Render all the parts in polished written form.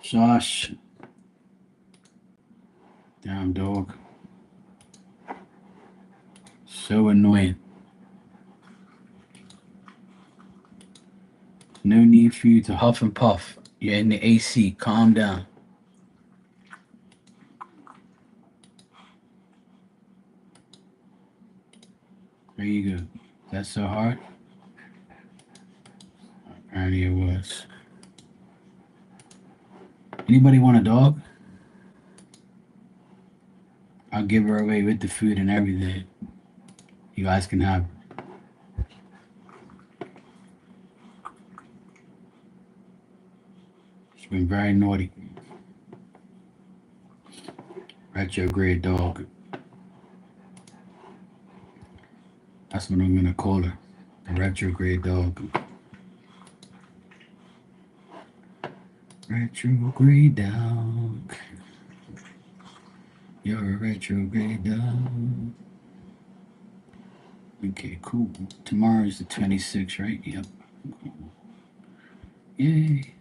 Josh. Damn dog. So annoying. No need for you to huff and puff. You're in the AC. Calm down. There you go. That's so hard? Apparently it was. Anybody want a dog? I'll give her away with the food and everything. You guys can have her. She's been very naughty. Retrograde dog. That's what I'm gonna call her. The retrograde dog. Retrograde dog. You're a retrograde dog. Okay, cool. Tomorrow is the 26th, right? Yep. Yay.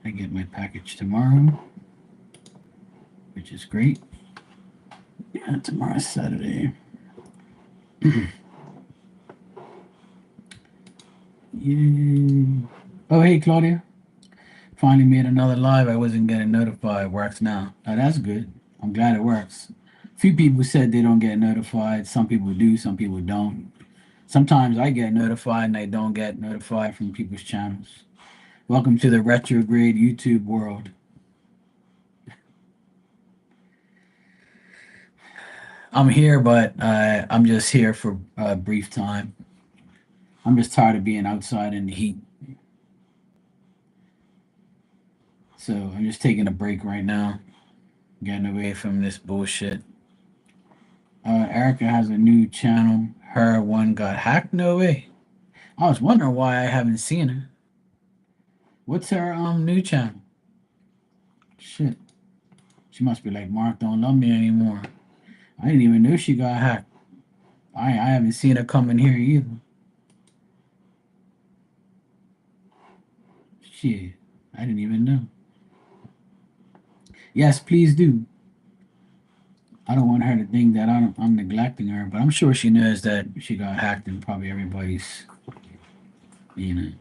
I get my package tomorrow, which is great. Yeah, tomorrow's Saturday. Yay. Oh, hey, Claudia. Finally made another live. I wasn't getting notified. Works now. Oh, that's good. I'm glad it works. A few people said they don't get notified. Some people do, some people don't. Sometimes I get notified and I don't get notified from people's channels. Welcome to the retrograde YouTube world. I'm here, but I'm just here for a brief time. I'm just tired of being outside in the heat. So I'm just taking a break right now, getting away from this bullshit. Erica has a new channel. Her one got hacked? No way. I was wondering why I haven't seen her. What's her new channel? Shit. She must be like, Mark don't love me anymore. I didn't even know she got hacked. I haven't seen her come in here either. Shit. I didn't even know. Yes, please do. I don't want her to think that I'm neglecting her, but I'm sure she knows that she got hacked and probably everybody's, you know.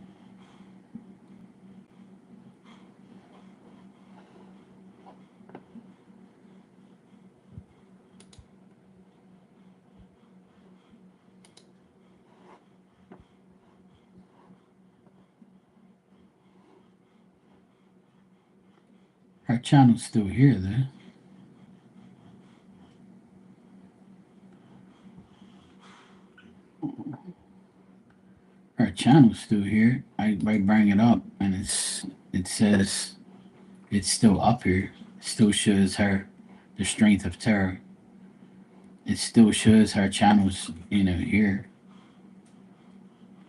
Her channel's still here, though. Her channel's still here. I bring it up, and it says it's still up here. It still shows her the strength of terror. It still shows her channels, here.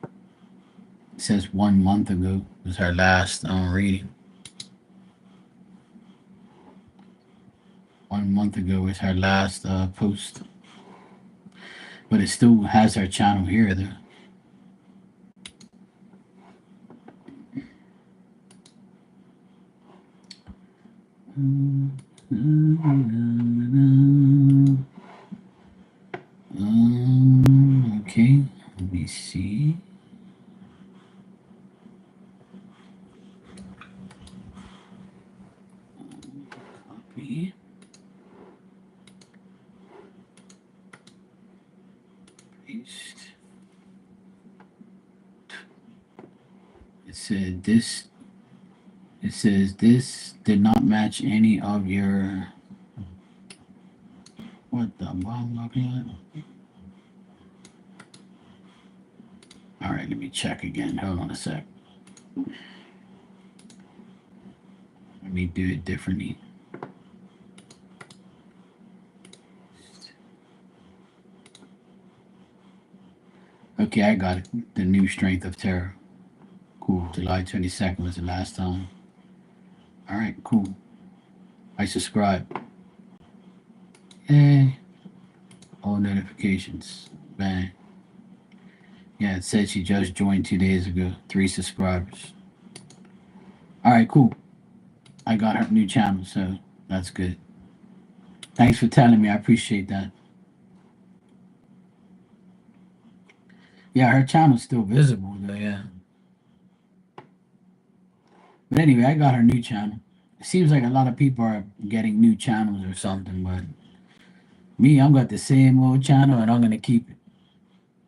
It says 1 month ago was her last reading. 1 month ago was her last post, but it still has her channel here, though. Okay, let me see. Copy. Paste. It says this did not match any of your. What the bomb looking at? All right, let me check again. Hold on a sec. Let me do it differently. Okay, I got it. The new strength of terror. Cool. July 22nd was the last time. All right, cool. I subscribe. Yay. All notifications. Bang. Yeah, it said she just joined 2 days ago. 3 subscribers. All right, cool. I got her new channel, so that's good. Thanks for telling me. I appreciate that. Yeah, her channel's still visible though. Yeah, but anyway, I got her new channel. It seems like a lot of people are getting new channels or something, but me, I'm got the same old channel, and I'm gonna keep it.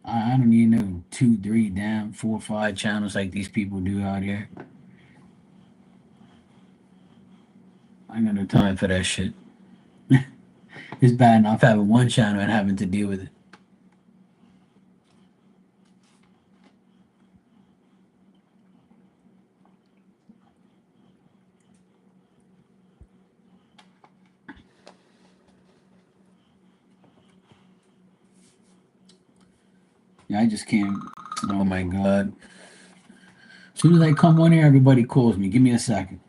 I don't need no two, three, damn, four, five channels like these people do out here. I ain't got no time for that shit. It's bad enough having one channel and having to deal with it. Yeah, I just can't. Oh my god. As soon as I come on here, everybody calls me. Give me a second.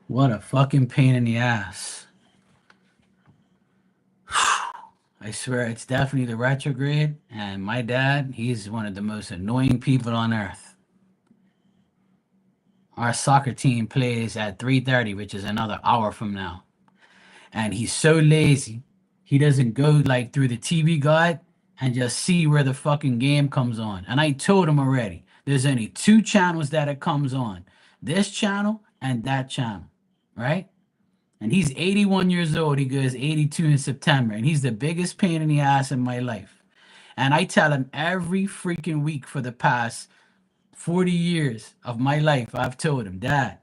What a fucking pain in the ass. I swear it's definitely the retrograde. And my dad, he's one of the most annoying people on earth. Our soccer team plays at 3:30, which is another hour from now. And he's so lazy, he doesn't go like through the TV guide and just see where the fucking game comes on. And I told him already, there's only two channels that it comes on, this channel and that channel, right? And he's 81 years old. He goes 82 in September, and he's the biggest pain in the ass in my life. And I tell him every freaking week for the past 40 years of my life, I've told him, Dad,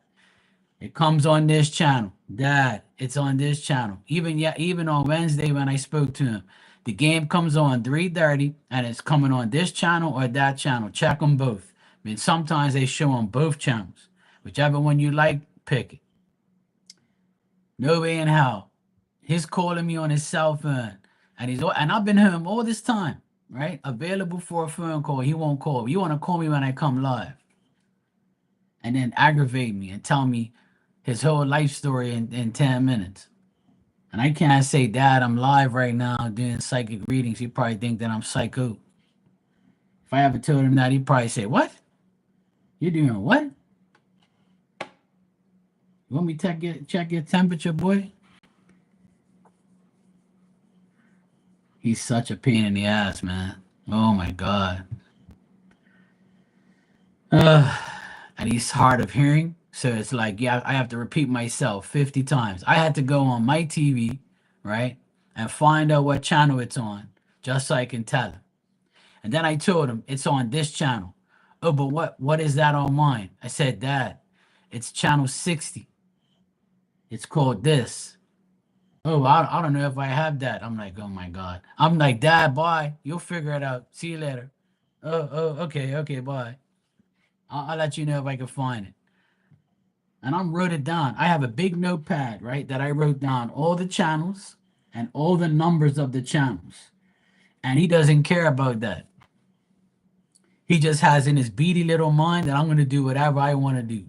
it comes on this channel. Dad, it's on this channel. Even on Wednesday when I spoke to him, the game comes on 3:30 and it's coming on this channel or that channel. Check them both. I mean, sometimes they show on both channels. Whichever one you like, pick it. No way in hell. He's calling me on his cell phone, and I've been home all this time, right? Available for a phone call. He won't call. You want to call me when I come live, and then aggravate me and tell me his whole life story in 10 minutes. And I can't say, Dad, I'm live right now doing psychic readings. He probably think that I'm psycho. If I ever told him that, he'd probably say, What? You doing what? You want me to check your temperature, boy? He's such a pain in the ass, man. Oh my God. Uh, and he's hard of hearing. So it's like, yeah, I have to repeat myself 50 times. I had to go on my TV, right? And find out what channel it's on, just so I can tell him. And then I told him it's on this channel. Oh, but what is that on mine? I said, Dad, it's channel 60. It's called this. Oh, I don't know if I have that. I'm like, oh my God. I'm like, Dad, bye. You'll figure it out. See you later. Oh, okay, bye. I'll let you know if I can find it. And I wrote it down. I have a big notepad, right, that I wrote down all the channels and all the numbers of the channels. And he doesn't care about that. He just has in his beady little mind that I'm going to do whatever I want to do.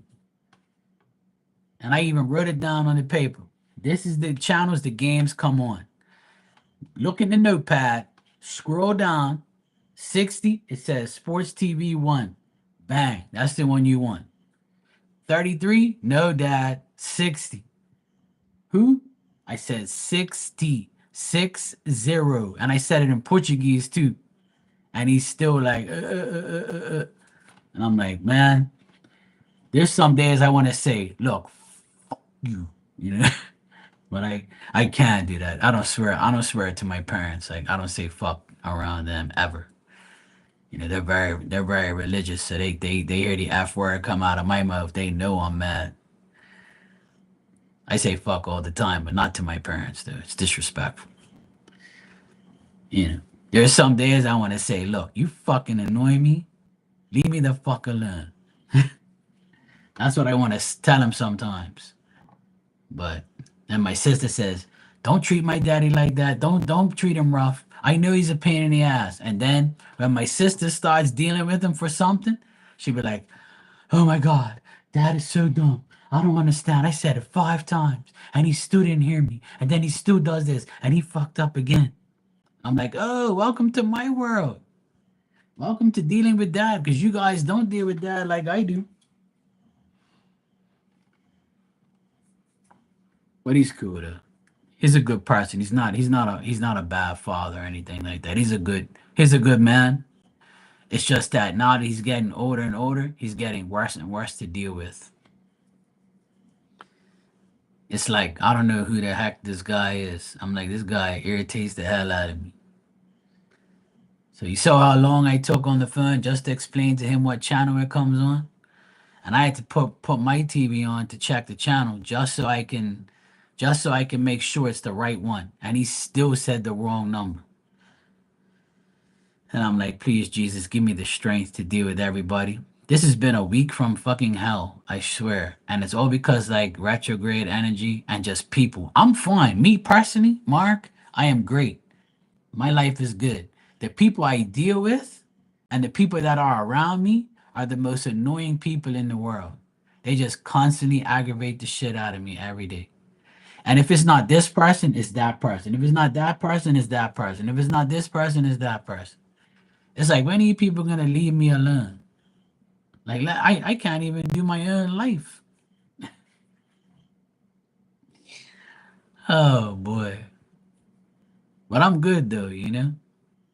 And I even wrote it down on the paper. This is the channels the games come on. Look in the notepad, scroll down, 60, it says Sports TV 1. Bang, that's the one you want. 33, no, Dad, 60. Who? I said 60, 60. And I said it in Portuguese too. And he's still like, And I'm like, man, there's some days I want to say, look, fuck you, you know. But I can't do that. I don't swear to my parents. Like I don't say fuck around them ever. You know, they're very religious, so they hear the F word come out of my mouth, they know I'm mad. I say fuck all the time, but not to my parents though. It's disrespectful. You know. There's some days I want to say, look, you fucking annoy me. Leave me the fuck alone. That's what I want to tell him sometimes. But then my sister says, "Don't treat my daddy like that. Don't treat him rough. I know he's a pain in the ass." And then when my sister starts dealing with him for something, she'd be like, "Oh my God, dad is so dumb. I don't understand. I said it 5 times and he still didn't hear me. And then he still does this and he fucked up again." I'm like, "Oh, welcome to my world. Welcome to dealing with dad because you guys don't deal with dad like I do." But he's cool though. He's a good person. He's not a bad father or anything like that. He's a good man. It's just that now that he's getting older and older, he's getting worse and worse to deal with. It's like I don't know who the heck this guy is. I'm like, this guy irritates the hell out of me. So you saw how long I took on the phone just to explain to him what channel it comes on? And I had to put my TV on to check the channel just so I can make sure it's the right one. And he still said the wrong number. And I'm like, please, Jesus, give me the strength to deal with everybody. This has been a week from fucking hell, I swear. And it's all because like retrograde energy and just people. I'm fine. Me personally, Mark, I am great. My life is good. The people I deal with and the people that are around me are the most annoying people in the world. They just constantly aggravate the shit out of me every day. And if it's not this person, it's that person. If it's not that person, it's that person. If it's not this person, it's that person. It's like, when are you people gonna leave me alone? Like, I can't even do my own life. Oh boy. But I'm good though, you know?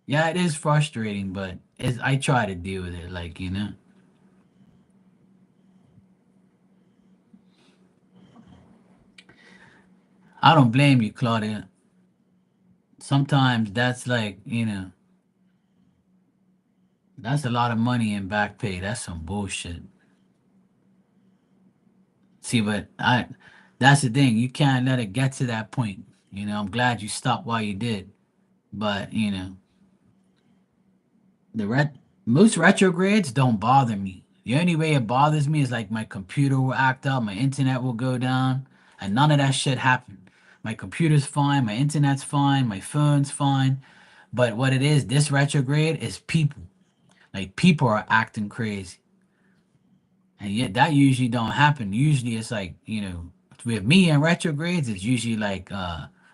Yeah, it is frustrating, but I try to deal with it, like, you know? I don't blame you, Claudia. Sometimes that's like, that's a lot of money in back pay. That's some bullshit. See, but that's the thing. You can't let it get to that point. I'm glad you stopped while you did. But, the most retrogrades don't bother me. The only way it bothers me is like my computer will act up, my internet will go down, and none of that shit happened. My computer's fine, my internet's fine, my phone's fine. But what it is, this retrograde is people. Like, people are acting crazy. And yet that usually don't happen. Usually it's like, with me and retrogrades, it's usually like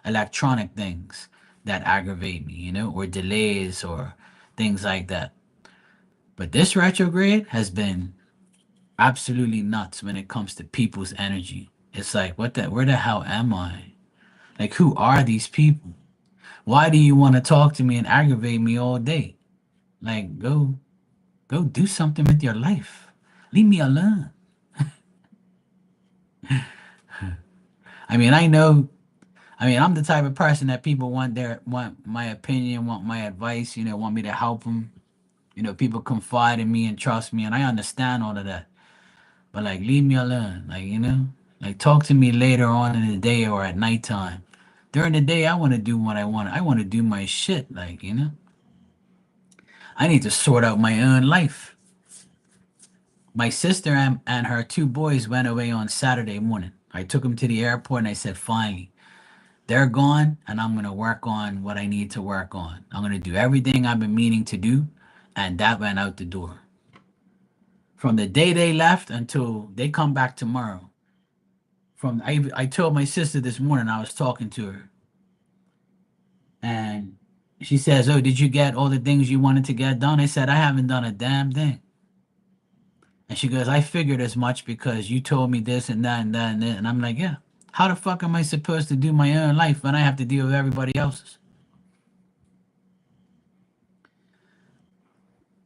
electronic things that aggravate me, or delays or things like that. But this retrograde has been absolutely nuts when it comes to people's energy. It's like, where the hell am I? Like, who are these people? Why do you want to talk to me and aggravate me all day? Like, go do something with your life. Leave me alone. I know. I'm the type of person that people want my opinion, want my advice, want me to help them. People confide in me and trust me, and I understand all of that. But like, leave me alone. Like, like, talk to me later on in the day or at nighttime. During the day, I want to do what I want. I want to do my shit. Like, I need to sort out my own life. My sister and her two boys went away on Saturday morning. I took them to the airport and I said, finally, they're gone, and I'm going to work on what I need to work on. I'm going to do everything I've been meaning to do, and that went out the door. From the day they left until they come back tomorrow. I told my sister this morning, I was talking to her, and she says, "Oh, did you get all the things you wanted to get done?" I said, "I haven't done a damn thing." And she goes, "I figured as much because you told me this and that and that and that." And I'm like, "Yeah. How the fuck am I supposed to do my own life when I have to deal with everybody else's?"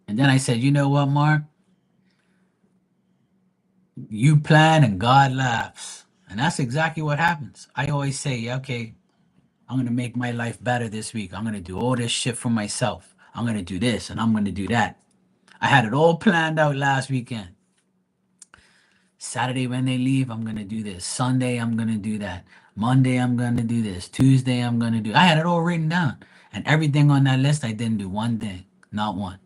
And then I said, "You know what, Mark? You plan and God laughs." And that's exactly what happens. I always say, "Yeah, okay, I'm going to make my life better this week. I'm going to do all this shit for myself. I'm going to do this and I'm going to do that." I had it all planned out last weekend. Saturday, when they leave, I'm going to do this. Sunday, I'm going to do that. Monday, I'm going to do this. Tuesday, I'm going to do. I had it all written down. And everything on that list, I didn't do one thing. Not one.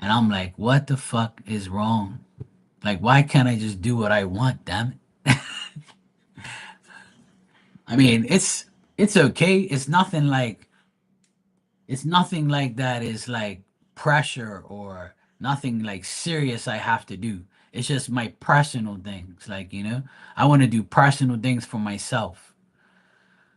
And I'm like, what the fuck is wrong? Like, why can't I just do what I want, damn it? It's okay. It's nothing like that is like pressure or nothing like serious I have to do. It's just my personal things. Like, I want to do personal things for myself.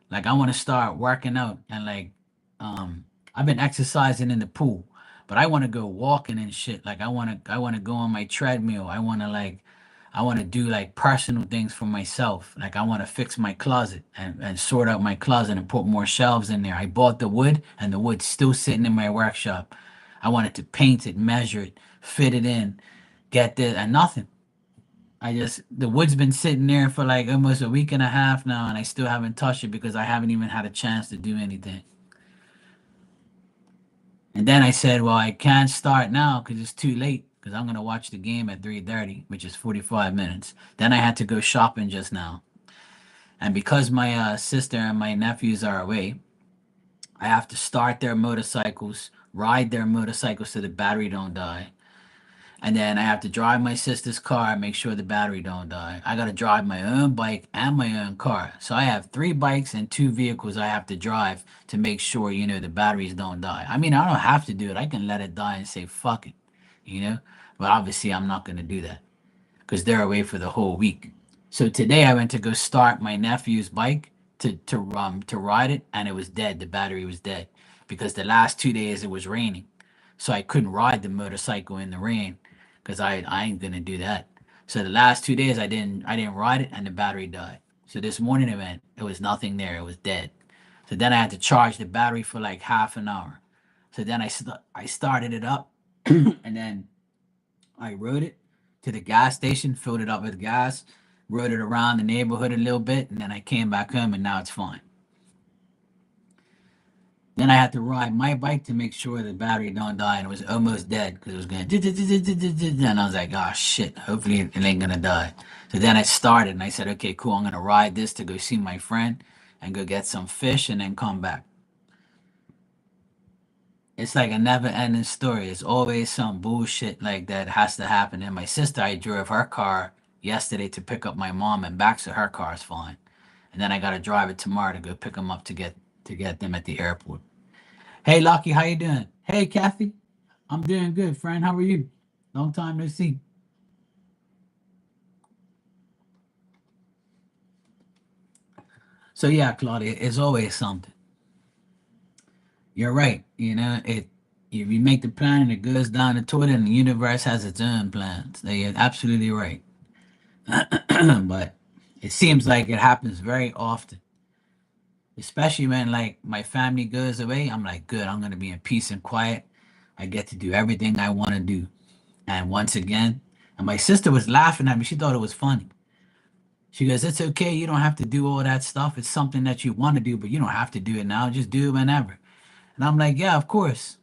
Like, I want to start working out and like, I've been exercising in the pool, but I want to go walking and shit. Like, I want to go on my treadmill. I want to do like personal things for myself. Like, I want to fix my closet and sort out my closet and put more shelves in there. I bought the wood and the wood's still sitting in my workshop. I wanted to paint it, measure it, fit it in, get this and nothing. The wood's been sitting there for like almost a week and a half now, and I still haven't touched it because I haven't even had a chance to do anything. And then I said, well, I can't start now because it's too late because I'm gonna watch the game at 3:30, which is 45 minutes. Then I had to go shopping just now, and because my sister and my nephews are away, I have to start their motorcycles, ride their motorcycles so the battery don't die. And then I have to drive my sister's car and make sure the battery don't die. I gotta drive my own bike and my own car. So I have three bikes and two vehicles I have to drive to make sure, the batteries don't die. I don't have to do it. I can let it die and say fuck it, you know. But obviously, I'm not going to do that because they're away for the whole week. So today I went to go start my nephew's bike to ride it, and it was dead. The battery was dead because the last 2 days it was raining, so I couldn't ride the motorcycle in the rain because I ain't gonna do that. So the last 2 days I didn't ride it, and the battery died. So this morning it was nothing there. It was dead. So then I had to charge the battery for like half an hour. So then I started it up, and then I rode it to the gas station, filled it up with gas, rode it around the neighborhood a little bit, and then I came back home and now it's fine. Then I had to ride my bike to make sure the battery don't die, and it was almost dead because it was going. And I was like, "Oh shit! Hopefully it ain't gonna die." So then I started, and I said, "Okay, cool. I'm gonna ride this to go see my friend, and go get some fish, and then come back." It's like a never-ending story. It's always some bullshit like that has to happen. And my sister, I drove her car yesterday to pick up my mom and back, so her car is fine. And then I gotta drive it tomorrow to go pick them up to get them at the airport. Hey, Lucky, how you doing? Hey, Kathy, I'm doing good, friend. How are you? Long time no see. So yeah, Claudia, it's always something. You're right. It. If you make the plan and it goes down the toilet, and the universe has its own plans. You're absolutely right. But it seems like it happens very often, especially when like my family goes away. I'm like, good, I'm gonna be in peace and quiet. I get to do everything I want to do. And once again, and my sister was laughing at me. She thought it was funny. She goes, "It's okay. You don't have to do all that stuff. It's something that you want to do, but you don't have to do it now. Just do it whenever." And I'm like, "Yeah, of course."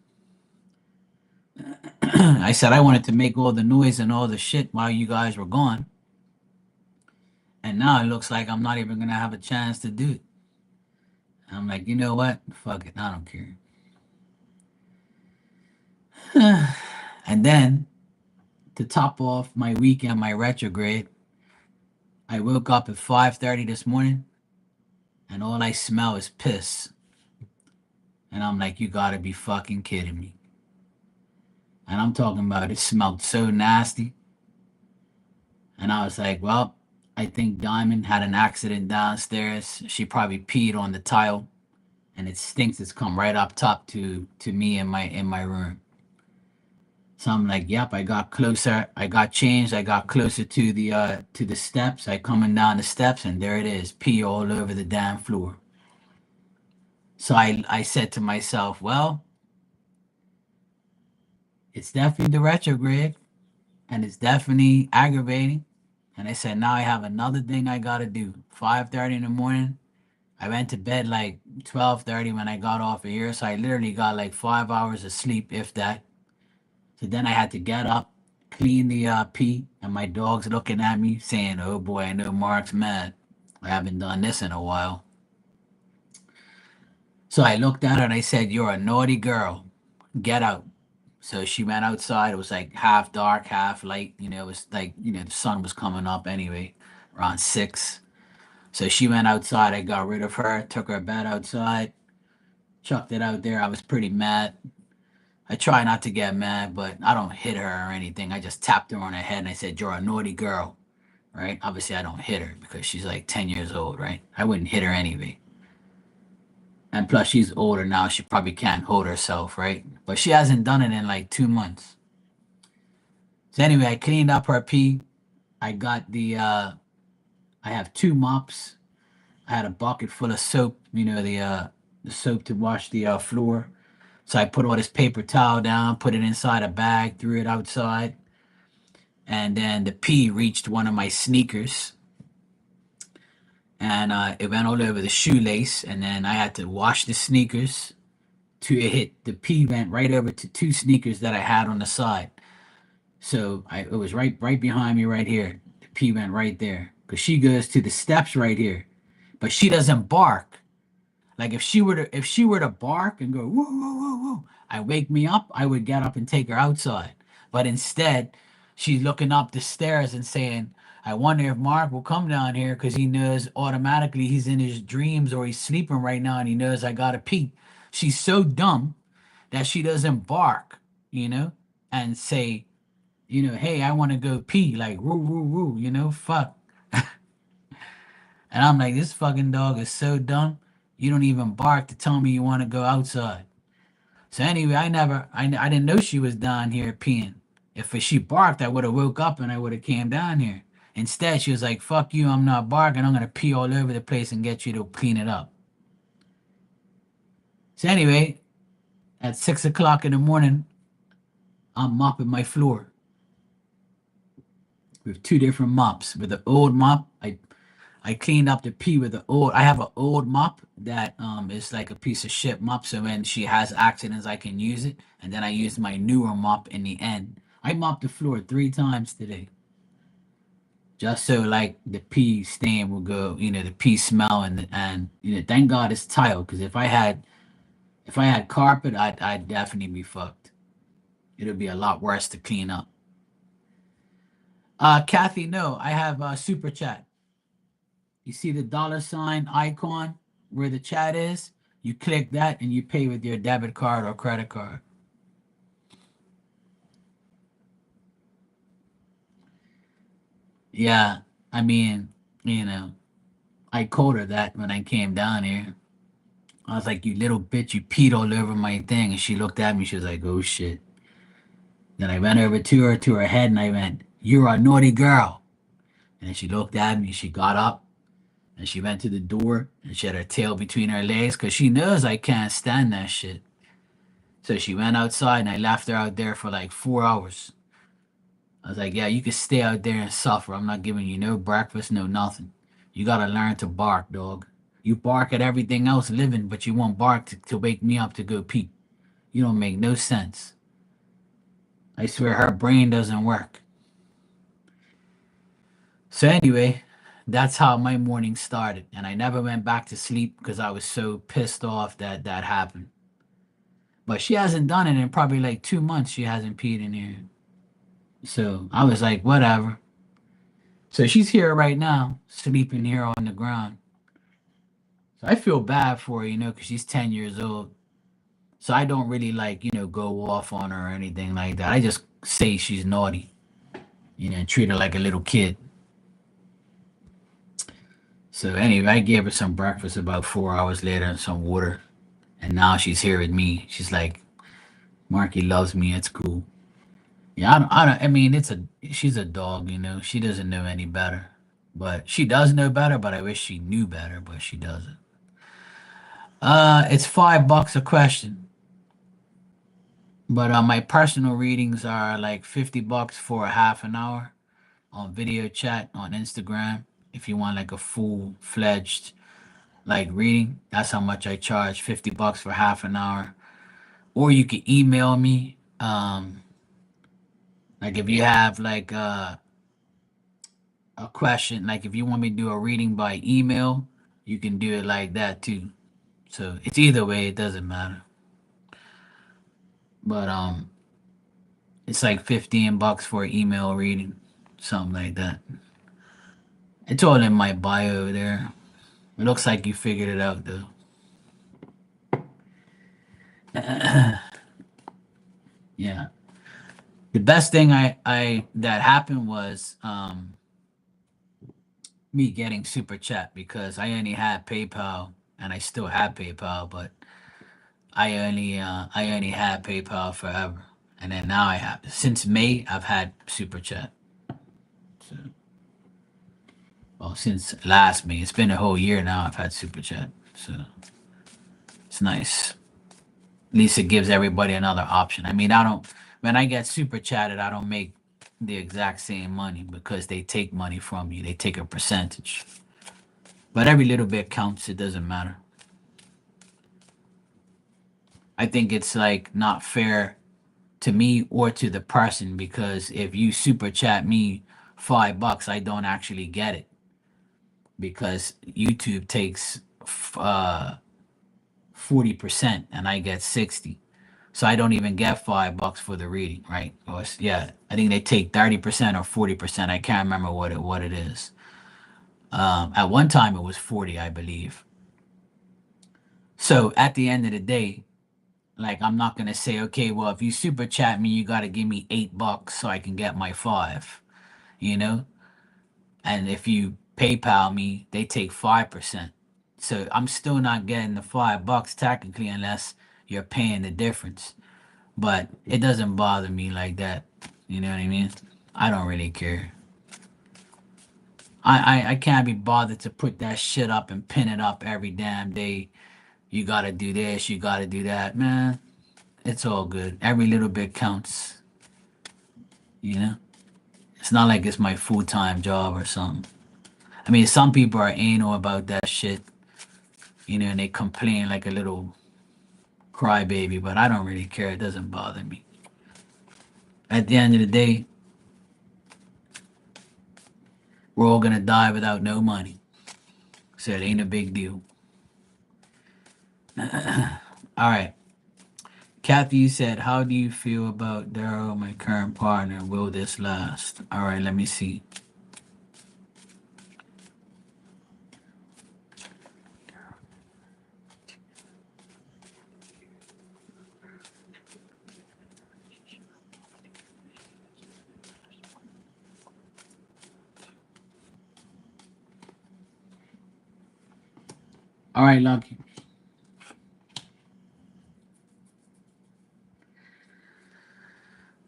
I said I wanted to make all the noise and all the shit while you guys were gone, and now it looks like I'm not even gonna have a chance to do it. I'm like, you know what? Fuck it. I don't care. And then to top off my weekend, my retrograde, I woke up at 5:30 this morning, and all I smell is piss. And I'm like, you gotta be fucking kidding me. And I'm talking about it smelled so nasty. And I was like, well, I think Diamond had an accident downstairs. She probably peed on the tile, and it stinks. It's come right up top to me in my room. So I'm like, yep, I got closer. I got changed. I got closer to the steps. I coming down the steps, and there it is, pee all over the damn floor. So I said to myself, well, it's definitely the retrograde, and it's definitely aggravating. And I said, now I have another thing I gotta do. 5:30 in the morning. I went to bed like 12:30 when I got off of here, so I literally got like 5 hours of sleep, if that. So then I had to get up, clean the pee, and my dog's looking at me saying, "Oh boy, I know Mark's mad. I haven't done this in a while." So I looked at her and I said, "You're a naughty girl. Get out." So she went outside. It was like half dark, half light. It was like, the sun was coming up anyway, around 6. So she went outside. I got rid of her, took her bed outside, chucked it out there. I was pretty mad. I try not to get mad, but I don't hit her or anything. I just tapped her on the head and I said, "You're a naughty girl," right? Obviously, I don't hit her because she's like 10 years old, right? I wouldn't hit her anyway. And plus, she's older now. She probably can't hold herself, right? But she hasn't done it in like 2 months. So anyway, I cleaned up her pee. I got I have two mops. I had a bucket full of soap, the soap to wash the floor. So I put all this paper towel down, put it inside a bag, threw it outside, and then the pee reached one of my sneakers, and it went all over the shoelace, and then I had to wash the sneakers. To it hit the pee went right over to two sneakers that I had on the side. So it was right behind me right here. The pee went right there because she goes to the steps right here, but she doesn't bark. Like if she were to bark and go whoa whoa whoa whoa, I wake me up, I would get up and take her outside. But instead, she's looking up the stairs and saying, "I wonder if Mark will come down here because he knows automatically he's in his dreams or he's sleeping right now and he knows I gotta pee." She's so dumb that she doesn't bark, you know, and say, hey, I want to go pee, like, woo, woo, woo, fuck. And I'm like, this fucking dog is so dumb. You don't even bark to tell me you want to go outside. So anyway, I didn't know she was down here peeing. If she barked, I would have woke up and I would have came down here. Instead, she was like, fuck you, I'm not barking. I'm going to pee all over the place and get you to clean it up. So anyway, at 6 o'clock in the morning, I'm mopping my floor with two different mops. With the old mop, I cleaned up the pee with the old. I have an old mop that is like a piece of shit mop. So when she has accidents, I can use it. And then I use my newer mop in the end. I mopped the floor 3 times today, just so like the pee stain will go. The pee smell and thank God it's tile. Because if I had carpet, I'd definitely be fucked. It'll be a lot worse to clean up. Kathy, no, I have super chat. You see the dollar sign icon where the chat is? You click that and you pay with your debit card or credit card. Yeah, I mean, you know, I called her that when I came down here. I was like, you little bitch, you peed all over my thing. And she looked at me, she was like, oh shit. Then I went over to her head and I went, you're a naughty girl. And then she looked at me, she got up and she went to the door and she had her tail between her legs because she knows I can't stand that shit. So she went outside and I left her out there for like 4 hours. I was like, yeah, you can stay out there and suffer. I'm not giving you no breakfast, no nothing. You gotta learn to bark, dog. You bark at everything else living, but you won't bark to wake me up to go pee. You don't make no sense. I swear her brain doesn't work. So anyway, that's how my morning started. And I never went back to sleep because I was so pissed off that that happened. But she hasn't done it in probably like 2 months. She hasn't peed in here. So I was like, whatever. So she's here right now, sleeping here on the ground. So I feel bad for her, because she's 10 years old. So I don't really like, go off on her or anything like that. I just say she's naughty, and treat her like a little kid. So anyway, I gave her some breakfast about 4 hours later and some water. And now she's here with me. She's like, Marky loves me. It's cool. Yeah, I mean, she's a dog, She doesn't know any better. But she does know better, but I wish she knew better, but she doesn't. It's $5 a question. But my personal readings are like $50 for a half an hour on video chat on Instagram. If you want like a full fledged like reading, that's how much I charge. $50 for half an hour. Or you can email me. Like if you have like a question, like if you want me to do a reading by email, you can do it like that too. So it's either way, it doesn't matter. But it's like $15 for an email reading, something like that. It's all in my bio there. It looks like you figured it out though. Yeah. The best thing I that happened was me getting super chat because I only had PayPal and I still have PayPal, but I only had PayPal forever. And then now I have since May I've had super chat. So, well, since last May, it's been a whole year now I've had super chat. So it's nice. At least it gives everybody another option. I mean, I don't when I get super chatted, I don't make the exact same money because they take money from you. They take a percentage. But every little bit counts. It doesn't matter. I think it's like not fair to me or to the person because if you super chat me $5, I don't actually get it because YouTube takes 40% and I get 60. So I don't even get $5 for the reading, right? Yeah, I think they take 30% or 40%. I can't remember what it is. At one time it was 40, I believe. So at the end of the day, Like, I'm not gonna say, okay, well, if you super chat me, you gotta give me $8 so I can get my 5, you know? And if you PayPal me, they take 5%. So I'm still not getting the $5 technically unless you're paying the difference. But it doesn't bother me like that. You know what I mean? I don't really care. I can't be bothered to put that shit up and pin it up every damn day. You gotta do this, you gotta do that. Man, it's all good. Every little bit counts, you know? It's not like it's my full time job or something. I mean, some people are anal about that shit, you know, and they complain like a little crybaby, but I don't really care. It doesn't bother me. At the end of the day, we're all gonna die without no money. So it ain't a big deal. All right. Kathy, you said, how do you feel about Daryl, my current partner? Will this last? All right, let me see. All right, Lucky.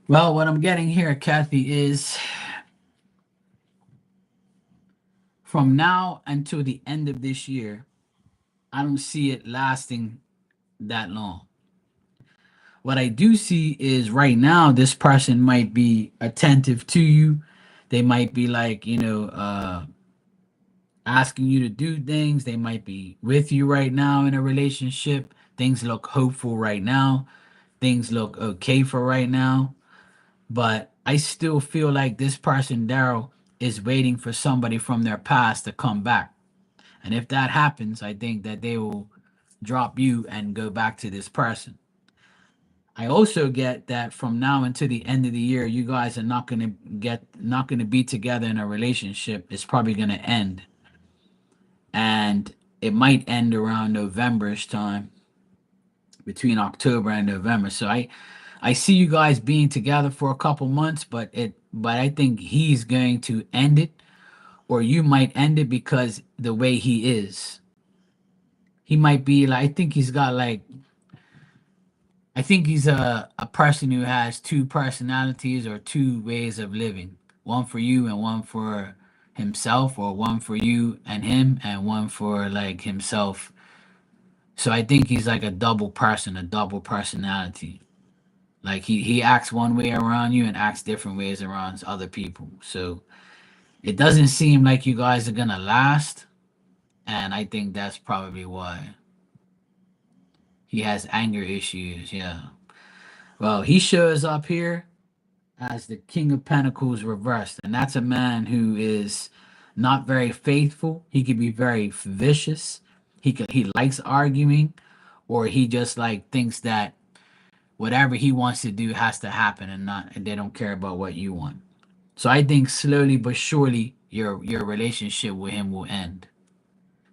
Well, what I'm getting here, Kathy, is from now until the end of this year, I don't see it lasting that long. What I do see is right now, this person might be attentive to you. They might be like, asking you to do things. They might be with you right now in a relationship. Things look hopeful right now. Things look okay for right now. But I still feel like this person, Daryl, is waiting for somebody from their past to come back. And if that happens, I think that they will drop you and go back to this person. I also get that from now until the end of the year, you guys are not gonna be together in a relationship. It's probably gonna end. And it might end around November's time, between October and November. So I see you guys being together for a couple months, but I think he's going to end it, or you might end it because the way he is. He might be like, I think he's a person who has two personalities or two ways of living. One for you and one for himself, or one for you and him and one for like himself. So I think he's like a double person, a double personality. Like he acts one way around you and acts different ways around other people. So it doesn't seem like you guys are gonna last, and I think that's probably why he has anger issues. Yeah. Well, he shows up here as the King of Pentacles reversed, and that's a man who is not very faithful. He could be very vicious. He likes arguing, or he just like thinks that whatever he wants to do has to happen, and they don't care about what you want. So I think slowly but surely your relationship with him will end.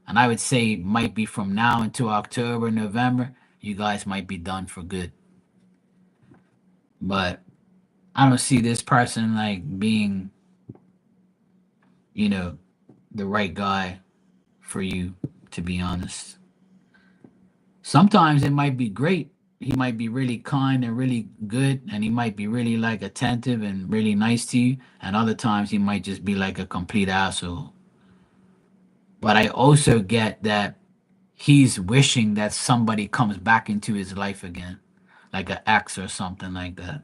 And I would say might be from now until October, November, you guys might be done for good. But I don't see this person like being, you know, the right guy for you, to be honest. Sometimes it might be great. He might be really kind and really good, and he might be really like attentive and really nice to you. And other times he might just be like a complete asshole. But I also get that he's wishing that somebody comes back into his life again, like an ex or something like that.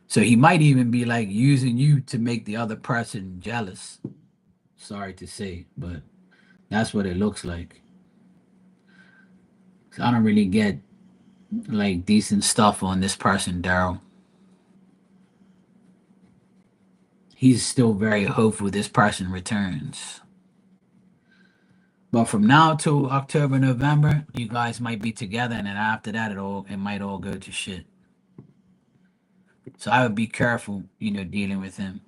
So he might even be like using you to make the other person jealous. Sorry to say, but that's what it looks like. So I don't really get like decent stuff on this person, Daryl. He's still very hopeful this person returns. But from now to October, November, you guys might be together, and then after that, it might all go to shit. So I would be careful, dealing with him.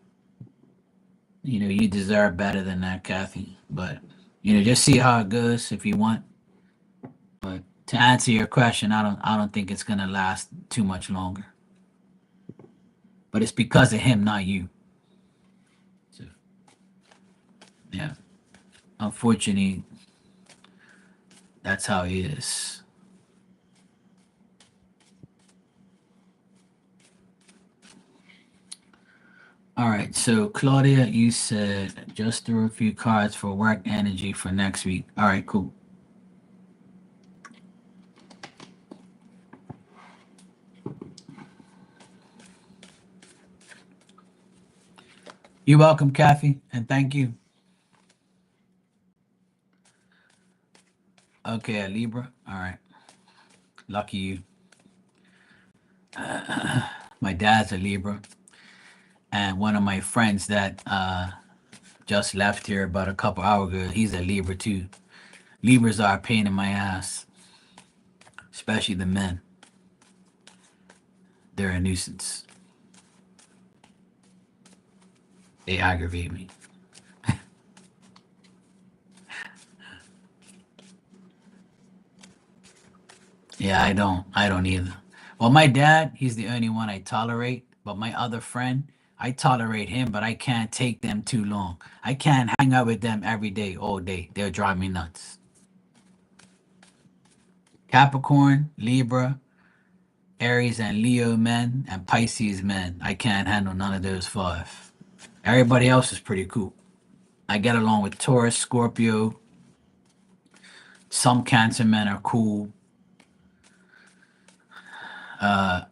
You deserve better than that, Kathy. But just see how it goes if you want. But To answer your question, I don't think it's gonna last too much longer. But it's because of him, not you. So, yeah. Unfortunately, that's how he is. All right. So Claudia, you said just throw a few cards for work energy for next week. All right, cool. You're welcome, Kathy, and thank you. Okay, a Libra. All right. Lucky you. My dad's a Libra, and one of my friends that just left here about a couple hours ago, he's a Libra too. Libras are a pain in my ass, especially the men. They're a nuisance. They aggravate me. Yeah, I don't. I don't either. Well, my dad, he's the only one I tolerate. But my other friend, I tolerate him, but I can't take them too long. I can't hang out with them every day, all day. They'll drive me nuts. Capricorn, Libra, Aries, and Leo men, and Pisces men. I can't handle none of those five. Everybody else is pretty cool. I get along with Taurus, Scorpio. Some Cancer men are cool.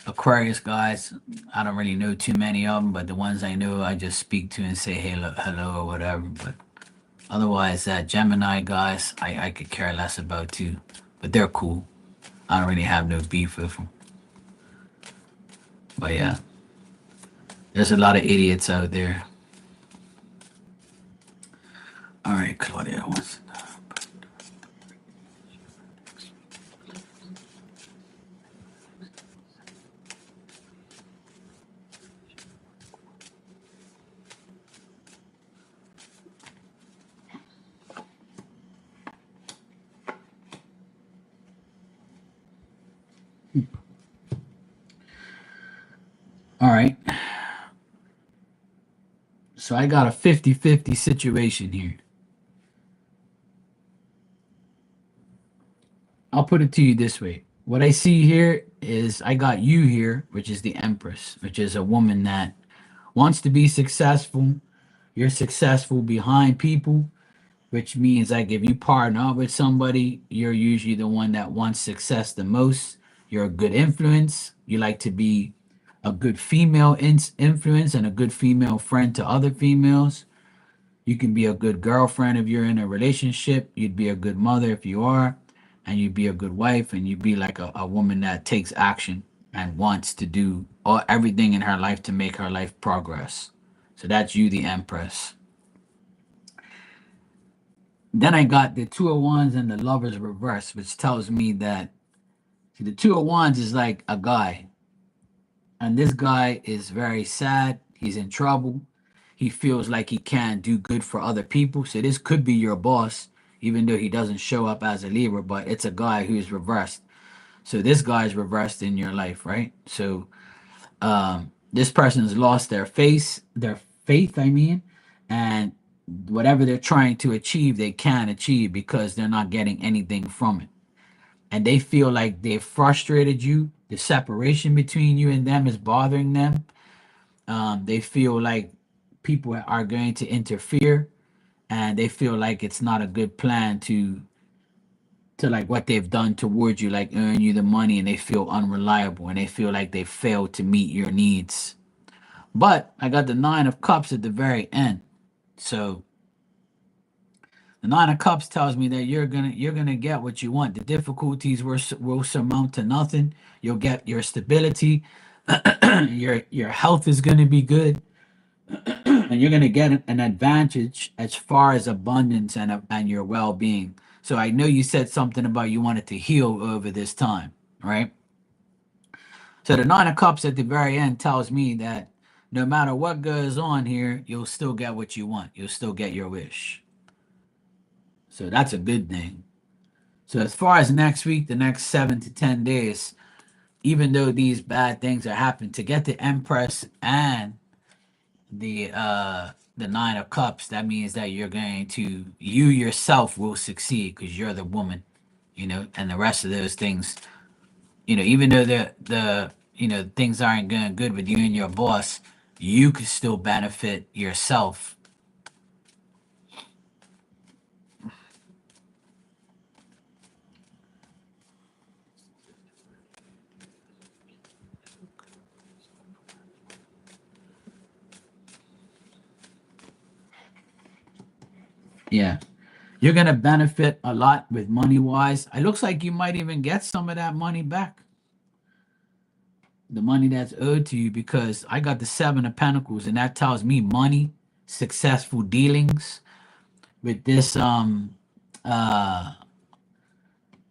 Aquarius guys, I don't really know too many of them, but the ones I know, I just speak to and say hello, hello or whatever. But otherwise, Gemini guys, I could care less about too. But they're cool. I don't really have no beef with them. But yeah, there's a lot of idiots out there. All right, Claudia. All right. So I got a 50-50 situation here. I'll put it to you this way. What I see here is I got you here, which is the Empress, which is a woman that wants to be successful. You're successful behind people, which means like if you partner up with somebody, you're usually the one that wants success the most. You're a good influence. You like to be a good female influence and a good female friend to other females. You can be a good girlfriend if you're in a relationship. You'd be a good mother if you are, and you'd be a good wife, and you'd be like a woman that takes action and wants to do everything in her life to make her life progress. So that's you, the Empress. Then I got the Two of Wands and the Lovers reverse, which tells me that see, the Two of Wands is like a guy, and this guy is very sad. He's in trouble. He feels like he can't do good for other people. So this could be your boss, even though he doesn't show up as a Libra, but it's a guy who's reversed. So this guy's reversed in your life, right? So this person's lost their faith, I mean, and whatever they're trying to achieve, they can't achieve because they're not getting anything from it. And they feel like they've frustrated you. The separation between you and them is bothering them. They feel like people are going to interfere, and they feel like it's not a good plan to like what they've done towards you, like earn you the money, and they feel unreliable and they feel like they failed to meet your needs. But I got the Nine of Cups at the very end. So the Nine of Cups tells me that you're gonna get what you want. The difficulties will surmount to nothing. You'll get your stability. Your health is gonna be good, and you're gonna get an advantage as far as abundance and your well being. So I know you said something about you wanted to heal over this time, right? So the Nine of Cups at the very end tells me that no matter what goes on here, you'll still get what you want. You'll still get your wish. So that's a good thing. So as far as next week, the next 7 to 10 days, even though these bad things are happening, to get the Empress and the Nine of Cups, that means that you yourself will succeed because you're the woman, and the rest of those things, even though the things aren't going good with you and your boss, you could still benefit yourself. Yeah. You're gonna benefit a lot with money wise. It looks like you might even get some of that money back, the money that's owed to you, because I got the Seven of Pentacles, and that tells me money, successful dealings with this uh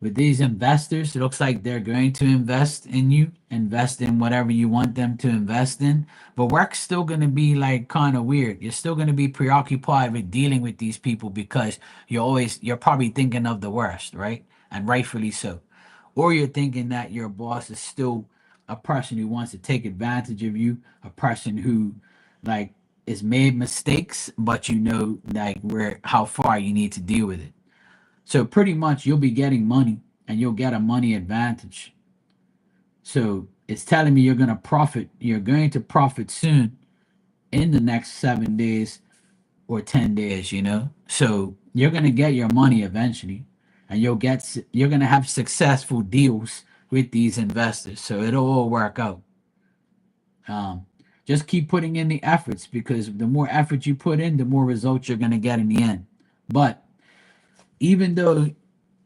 with these investors. It looks like they're going to invest in you, invest in whatever you want them to invest in. But work's still going to be like kind of weird. You're still going to be preoccupied with dealing with these people because you're probably thinking of the worst, right? And rightfully so. Or you're thinking that your boss is still a person who wants to take advantage of you, a person who like is made mistakes, but like where how far you need to deal with it. So pretty much you'll be getting money and you'll get a money advantage. So it's telling me you're going to profit soon in the next 7 days or 10 days. So you're going to get your money eventually, and you're going to have successful deals with these investors. So it'll all work out. Um, just keep putting in the efforts, because the more effort you put in, the more results you're going to get in the end. But even though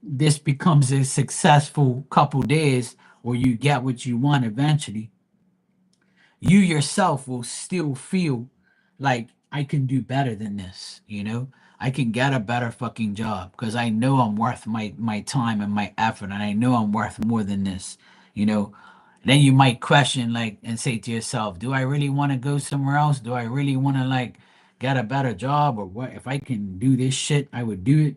this becomes a successful couple days, or you get what you want eventually, you yourself will still feel like I can do better than this. I can get a better fucking job because I know I'm worth my time and my effort, and I know I'm worth more than this. Then you might question, like, and say to yourself, do I really want to go somewhere else? Do I really want to like get a better job? Or what if I can do this shit, I would do it.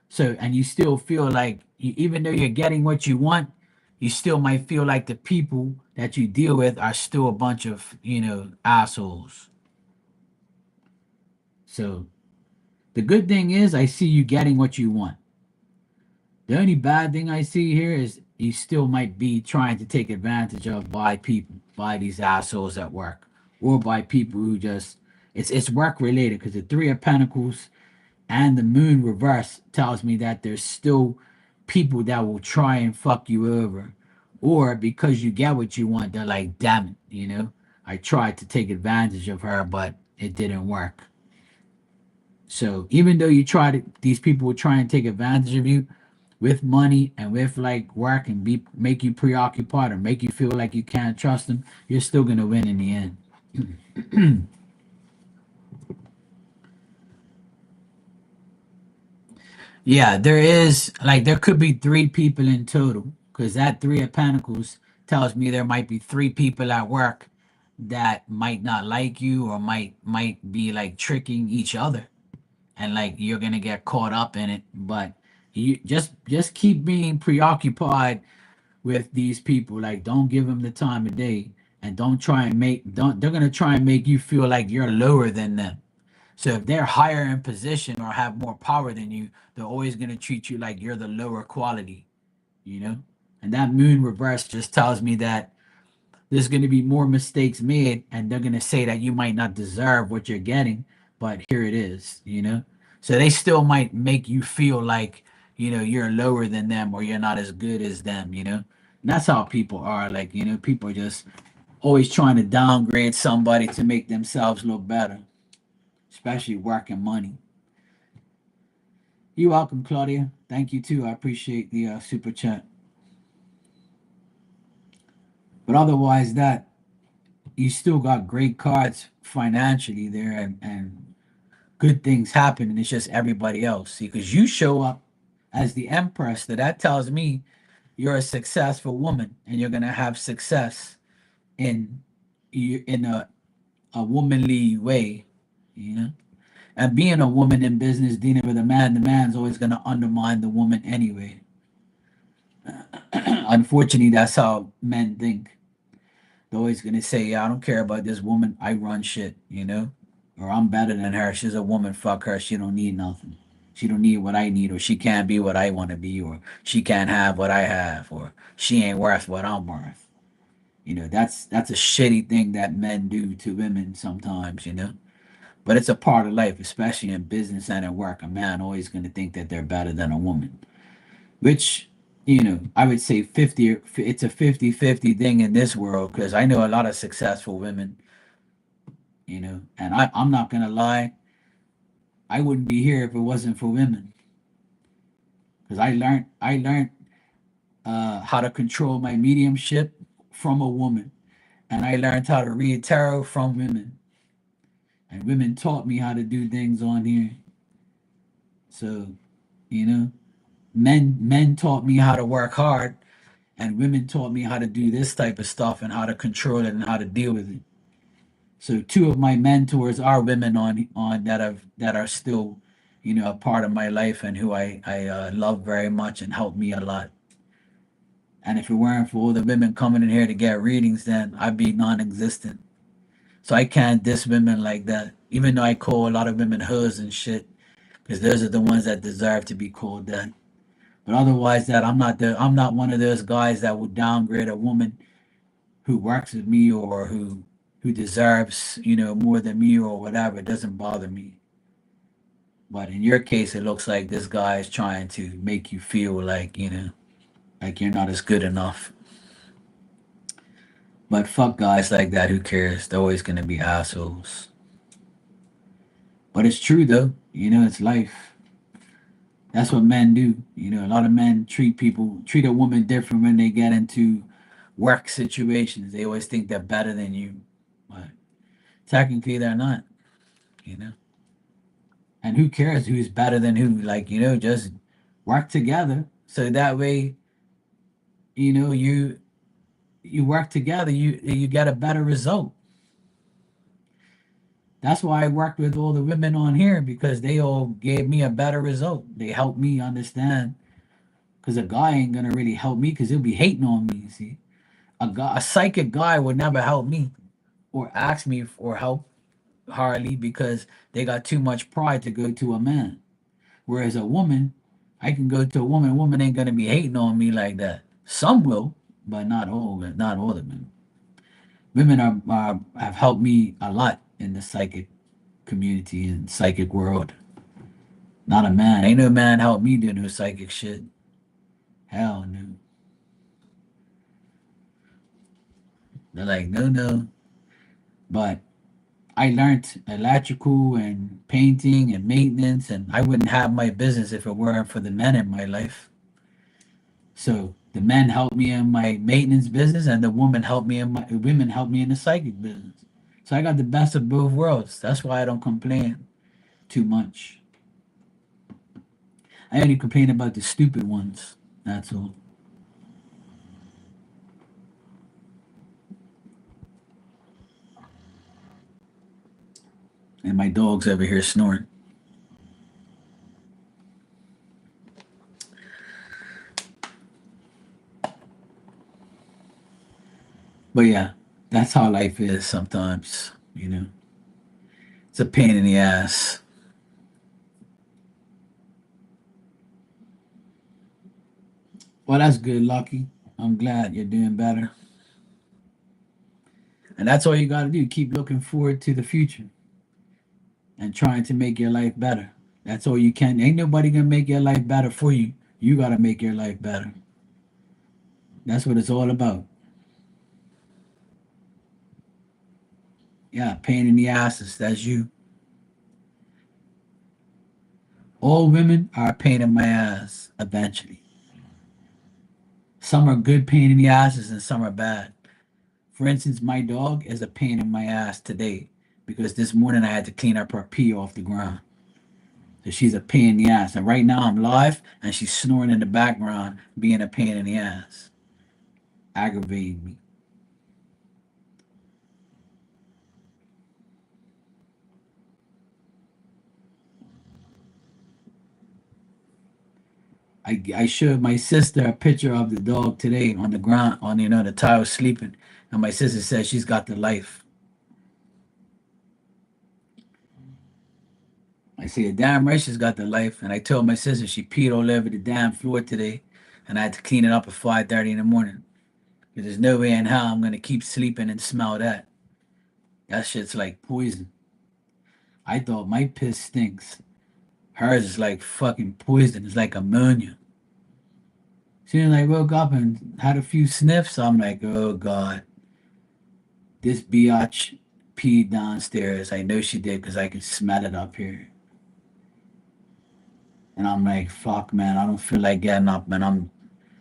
So, and you still feel like, even though you're getting what you want, you still might feel like the people that you deal with are still a bunch of, assholes. So, the good thing is, I see you getting what you want. The only bad thing I see here is you still might be trying to take advantage of by people, by these assholes at work, or by people who just, it's work related, because the Three of Pentacles and the Moon reverse tells me that there's still people that will try and fuck you over, or because you get what you want, they're like, damn it. I tried to take advantage of her, but it didn't work. So even though these people will try and take advantage of you with money and with like work, and make you preoccupied or make you feel like you can't trust them, you're still gonna win in the end. Yeah, there could be three people in total, because that Three of Pentacles tells me there might be three people at work that might not like you, or might be like tricking each other, and like you're gonna get caught up in it. But you just keep being preoccupied with these people. Like, don't give them the time of day, and don't try and make don't they're gonna try and make you feel like you're lower than them. So if they're higher in position or have more power than you, they're always going to treat you like you're the lower quality, you know? And that Moon reverse just tells me that there's going to be more mistakes made, and they're going to say that you might not deserve what you're getting, but here it is. So they still might make you feel like, you're lower than them, or you're not as good as them. And that's how people are. Like, people are just always trying to downgrade somebody to make themselves look better, especially work and money. You're welcome, Claudia. Thank you too. I appreciate the super chat. But otherwise, that you still got great cards financially there, and good things happen, and it's just everybody else. See, because you show up as the Empress, that tells me you're a successful woman, and you're gonna have success in in a womanly way, you know. And being a woman in business dealing with a man, the man's always gonna undermine the woman anyway. Unfortunately, that's how men think. They're always gonna say, "Yeah, I don't care about this woman. I run shit," or I'm better than her. She's a woman. Fuck her. She don't need nothing. She don't need what I need, or she can't be what I want to be, or she can't have what I have, or she ain't worth what I'm worth. That's a shitty thing that men do to women sometimes. But it's a part of life, especially in business and at work. A man always gonna think that they're better than a woman, which I would say 50, it's a 50-50 thing in this world, because I know a lot of successful women, and I'm not gonna lie, I wouldn't be here if it wasn't for women, because I learned how to control my mediumship from a woman, and I learned how to read tarot from women, and women taught me how to do things on here. So you know men taught me how to work hard, and women taught me how to do this type of stuff and how to control it and how to deal with it. So two of my mentors are women on that are still, a part of my life, and who I love very much and help me a lot. And if it weren't for all the women coming in here to get readings, then I'd be non-existent. So I can't diss women like that, even though I call a lot of women hoes and shit, because those are the ones that deserve to be called that. But otherwise, that I'm not one of those guys that would downgrade a woman who works with me, or who deserves, more than me or whatever. It doesn't bother me. But in your case, it looks like this guy is trying to make you feel like, like you're not as good enough. But fuck guys like that. Who cares? They're always gonna be assholes. But it's true though. It's life. That's what men do. A lot of men treat a woman different when they get into work situations. They always think they're better than you, but technically they're not. You know. And who cares who's better than who? Like, just work together. So that way, you work together, you get a better result. That's why I worked with all the women on here, because they all gave me a better result. They helped me understand, because a guy ain't gonna really help me, because he'll be hating on me. See, a psychic guy would never help me or ask me for help hardly, because they got too much pride to go to a man. Whereas a woman, I can go to a woman. A woman ain't gonna be hating on me like that. Some will, but not all. Not all of them. Women have helped me a lot in the psychic community and psychic world. Not a man. Ain't no man help me do no psychic shit. Hell no. They're like, no, no. But I learned electrical and painting and maintenance, and I wouldn't have my business if it weren't for the men in my life. So the men helped me in my maintenance business, and the women helped me in the psychic business. So I got the best of both worlds. That's why I don't complain too much. I only complain about the stupid ones. That's all. And my dog's over here snoring. But yeah, that's how life is sometimes. It's a pain in the ass. Well, that's good, Lucky. I'm glad you're doing better. And that's all you got to do. Keep looking forward to the future and trying to make your life better. That's all you can. Ain't nobody gonna make your life better for you. You gotta make your life better. That's what it's all about. Yeah, pain in the asses. That's you. All women are a pain in my ass eventually. Some are good pain in the asses and some are bad. For instance, my dog is a pain in my ass today, because this morning I had to clean up her pee off the ground. So she's a pain in the ass. And right now I'm live and she's snoring in the background, being a pain in the ass, aggravating me. I showed my sister a picture of the dog today on the ground, on the tile sleeping, and my sister said she's got the life. I said, damn right she's got the life. And I told my sister she peed all over the damn floor today, and I had to clean it up at 5:30 in the morning. Because there's no way in hell I'm gonna keep sleeping and smell that. That shit's like poison. I thought my piss stinks. Hers is like fucking poison. It's like ammonia. Soon as I woke up and had a few sniffs, I'm like, oh God, this biatch peed downstairs. I know she did because I can smell it up here. And I'm like, fuck, man, I don't feel like getting up, man.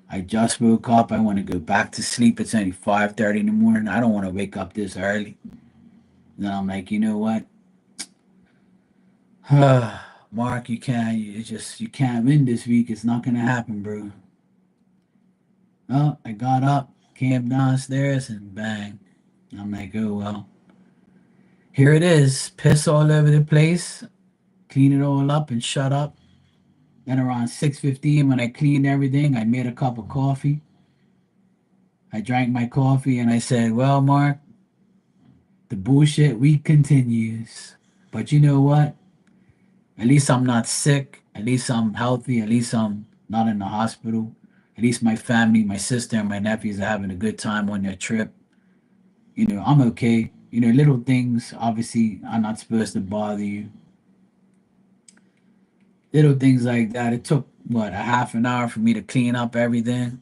I just woke up. I want to go back to sleep. It's only 5:30 in the morning. I don't want to wake up this early. Then I'm like, you know what? Mark, you can't win this week. It's not gonna happen, bro. Well, I got up, came downstairs, and bang. I'm like, oh well. Here it is. Piss all over the place. Clean it all up and shut up. Then around 6:15, when I cleaned everything, I made a cup of coffee. I drank my coffee and I said, well, Mark, the bullshit week continues. But you know what? At least I'm not sick. At least I'm healthy. At least I'm not in the hospital. At least my family, my sister, and my nephews are having a good time on their trip. I'm okay. Little things obviously are not supposed to bother you. Little things like that. It took, what, a half an hour for me to clean up everything.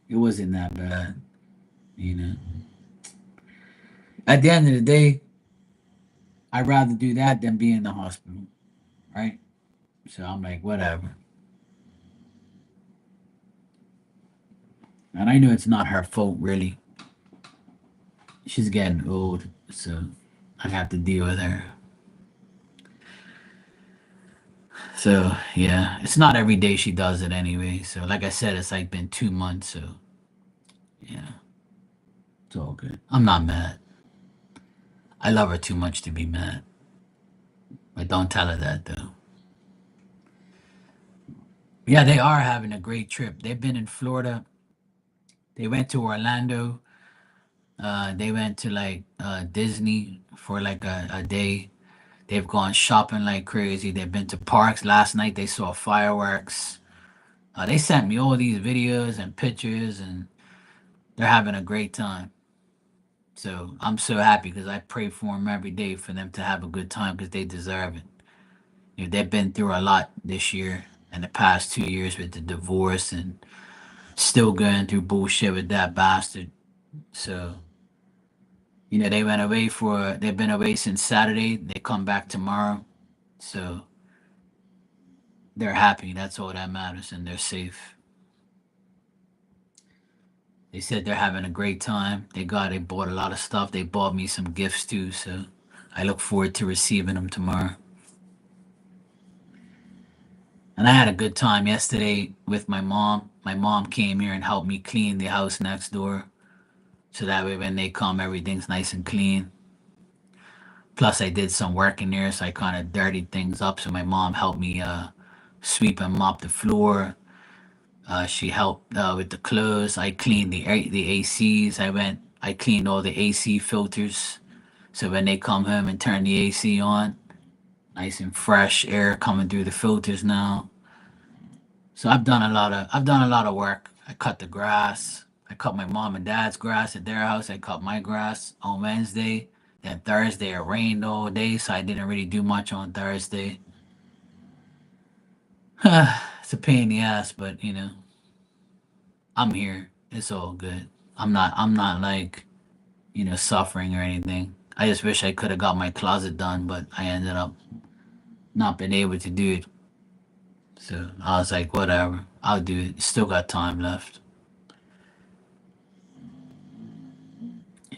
It wasn't that bad, you know. At the end of the day, I'd rather do that than be in the hospital, right? So I'm like, whatever. And I know it's not her fault, really. She's getting old, so I have to deal with her. So yeah, it's not every day she does it anyway. So like I said, it's like been 2 months. So yeah, it's all good. I'm not mad. I love her too much to be mad. But don't tell her that though. Yeah, they are having a great trip. They've been in Florida. They went to Orlando. They went to like Disney for like a day. They've gone shopping like crazy. They've been to parks. Last night they saw fireworks. They sent me all these videos and pictures, and they're having a great time. So I'm so happy because I pray for them every day for them to have a good time because they deserve it. They've been through a lot this year and the past 2 years with the divorce and still going through bullshit with that bastard. So, they've been away since Saturday. They come back tomorrow. So they're happy. That's all that matters. And they're safe. They said they're having a great time. They bought a lot of stuff. They bought me some gifts too. So I look forward to receiving them tomorrow. And I had a good time yesterday with my mom. My mom came here and helped me clean the house next door. So that way when they come, everything's nice and clean. Plus, I did some work in there, so I kind of dirtied things up. So my mom helped me sweep and mop the floor. She helped with the clothes. I cleaned the ACs. I cleaned all the AC filters. So when they come home and turn the AC on, nice and fresh air coming through the filters now. So I've done a lot of work. I cut the grass. I cut my mom and dad's grass at their house. I cut my grass on Wednesday. Then Thursday it rained all day, so I didn't really do much on Thursday. It's a pain in the ass, but I'm here. It's all good. I'm not like, suffering or anything. I just wish I could have got my closet done, but I ended up not being able to do it. So I was like, whatever, I'll do it. Still got time left.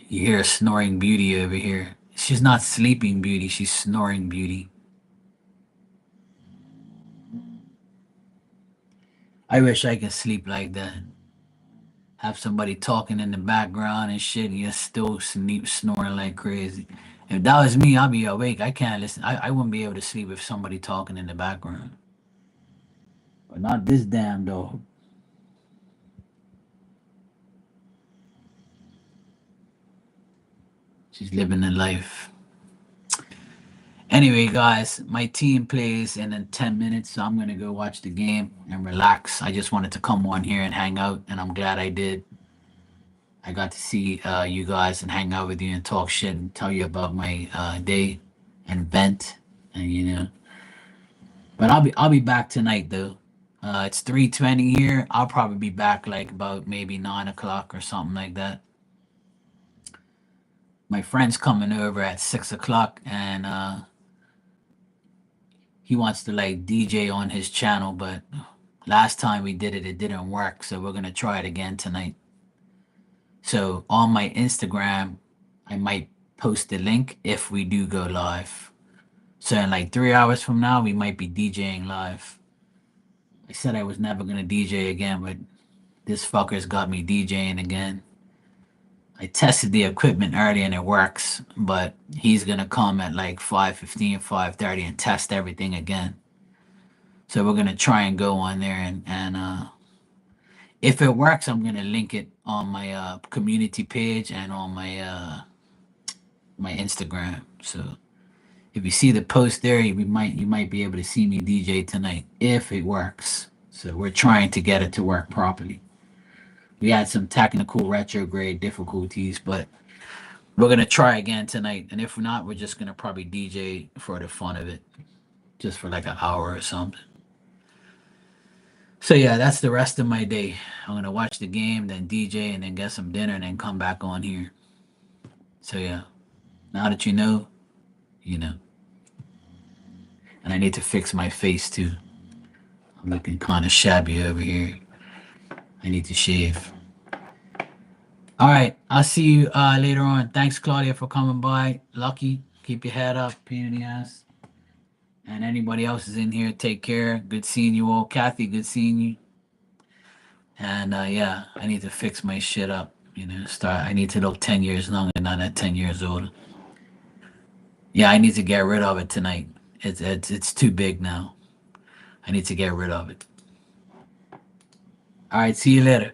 You hear a snoring beauty over here. She's not sleeping beauty, she's snoring beauty. I wish I could sleep like that. Have somebody talking in the background and shit, and you're still snoring like crazy. If that was me, I'd be awake. I can't listen. I wouldn't be able to sleep with somebody talking in the background. But not this damn dog. She's living the life. Anyway, guys, my team plays in 10 minutes, so I'm going to go watch the game and relax. I just wanted to come on here and hang out, and I'm glad I did. I got to see you guys and hang out with you and talk shit and tell you about my day and vent, and But I'll be back tonight though. It's 3:20 here. I'll probably be back like about maybe 9 o'clock or something like that. My friend's coming over at 6 o'clock, and he wants to like DJ on his channel, but last time we did it, it didn't work. So we're gonna try it again tonight. So on my Instagram, I might post the link if we do go live. So in like 3 hours from now, we might be DJing live. I said I was never gonna DJ again, but this fucker's got me DJing again. I tested the equipment early and it works, but he's gonna come at like 5:15, 5:30 and test everything again. So we're gonna try and go on there and if it works, I'm gonna link it on my community page and on my Instagram. So if you see the post there, you might be able to see me DJ tonight if it works. So we're trying to get it to work properly. We had some technical retrograde difficulties, but we're gonna try again tonight. And if not, we're just gonna probably DJ for the fun of it, just for like an hour or something. So yeah, that's the rest of my day. I'm gonna watch the game, then DJ, and then get some dinner, and then come back on here. So yeah, now that you know, you know. And I need to fix my face too. I'm looking kind of shabby over here. I need to shave. All right, I'll see you later on. Thanks, Claudia, for coming by. Lucky, keep your head up, pain in the ass. And anybody else is in here, take care. Good seeing you all. Kathy, good seeing you. And yeah, I need to fix my shit up. I need to look 10 years younger, not at 10 years old. Yeah, I need to get rid of it tonight. It's too big now. I need to get rid of it. All right, see you later.